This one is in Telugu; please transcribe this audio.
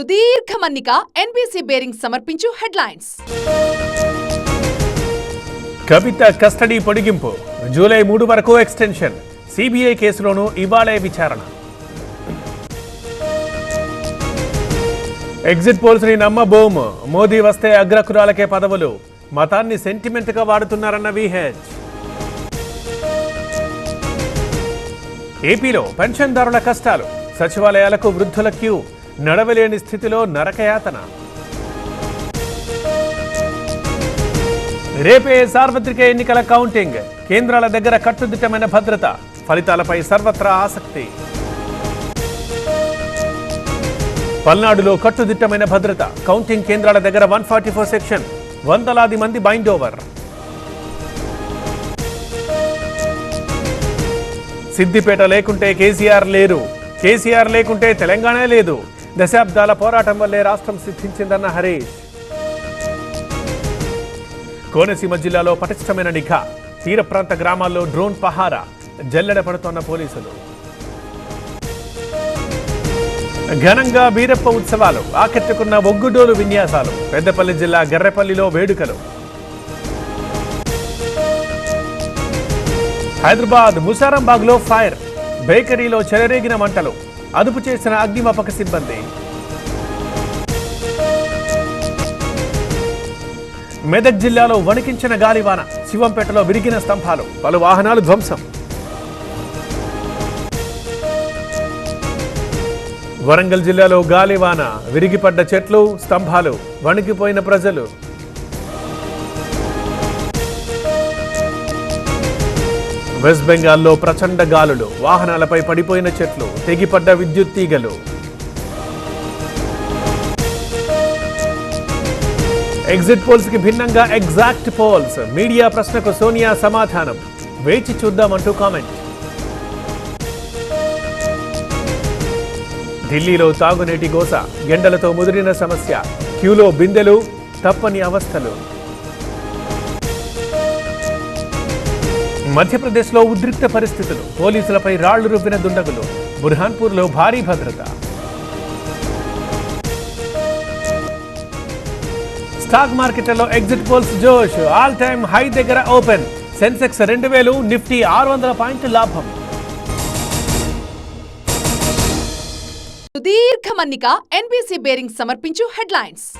సుదీర్ఘ మన్నిక ఎన్బీసీ బేరింగ్ సమర్పించు హెడ్లైన్స్. కవిత కస్టడీ పొడిగింపు జూలై 3 వరకు ఎక్స్టెన్షన్. సిబిఐ కేసులోనూ ఇవాళే విచారణ. ఎగ్జిట్ పోల్స్ ని నమ్మబోమ్. మోదీ వస్తే అగ్రకురాలకే పదవులు. మతాన్ని సెంటిమెంట్ గా వాడుతున్నారన్న విహెచ్. ఏపీలో పెన్షన్దారుల కష్టాలు. సచివాలయాలకు వృద్ధుల క్యూ. నడవలేని స్థితిలో నరకయాతన. రేపే సార్వత్రిక ఎన్నికల కౌంటింగ్. కేంద్రాల దగ్గర కట్టుదిట్టమైన భద్రత. ఫలితాలపై సర్వత్రా ఆసక్తి. పల్నాడులో కట్టుదిట్టమైన భద్రత. కౌంటింగ్ కేంద్రాల దగ్గర 144 సెక్షన్. వందలాది మంది బైండ్ ఓవర్. సిద్దిపేట లేకుంటే కేసీఆర్ లేరు. కేసీఆర్ లేకుంటే తెలంగాణ లేదు. దశాబ్దాల పోరాటం వల్లే రాష్ట్రం సిద్ధించిందన్న హరీష్. కోనసీమ జిల్లాలో పటిష్టమైన నిఘా. తీర ప్రాంత గ్రామాల్లో డ్రోన్ పహారా. జల్లెడ పడుతోన్న పోలీసులు. ఘనంగా బీరప్ప ఉత్సవాలు. ఆకట్టుకున్న ఒగ్గుడోలు విన్యాసాలు. పెద్దపల్లి జిల్లా గర్రెపల్లిలో వేడుకలు. హైదరాబాద్ ముసారంబాగ్లో ఫైర్. బేకరీలో చెలరేగిన మంటలు. అదుపు చేసిన అగ్నిమాపక సిబ్బంది. మెదక్ జిల్లాలో వణికించిన గాలివాన. శివంపేటలో విరిగిన స్తంభాలు. పలు వాహనాలు ధ్వంసం. వరంగల్ జిల్లాలో గాలివాన. విరిగిపడ్డ చెట్లు, స్తంభాలు. వణికిపోయిన ప్రజలు. వెస్ట్ బెంగాల్లో ప్రచండ గాలులు. వాహనాలపై పడిపోయిన చెట్లు. తెగిపడ్డ విద్యుత్ తీగలు. ఎగ్జిట్ పోల్స్ కి భిన్నంగా ఎగ్జాక్ట్ పోల్స్. మీడియా ప్రశ్నకు సోనియా సమాధానం. వేచి చూద్దామంటూ కామెంట్. ఢిల్లీలో తాగునీటి గోస. ఎండలతో ముదిరిన సమస్య. క్యూలో బిందెలు. తప్పని అవస్థలు. మధ్యప్రదేశ్లో ఉద్రిక్త పరిస్థితులు. పోలీసులపై రాళ్లు రువ్విన దుండగులు. బుర్హాన్పూర్లో భారీ భద్రత. స్టాక్ మార్కెట్లలో ఎగ్జిట్ పోల్స్ జోష్. ఆల్ టైమ్ హై దగ్గర ఓపెన్. సెన్సెక్స్ 2000, నిఫ్టీ 600 పాయింట్లు లాభం. సుదీర్ఘ మన్నిక ఎన్బీసీ బేరింగ్ సమర్పించు హెడ్లైన్స్.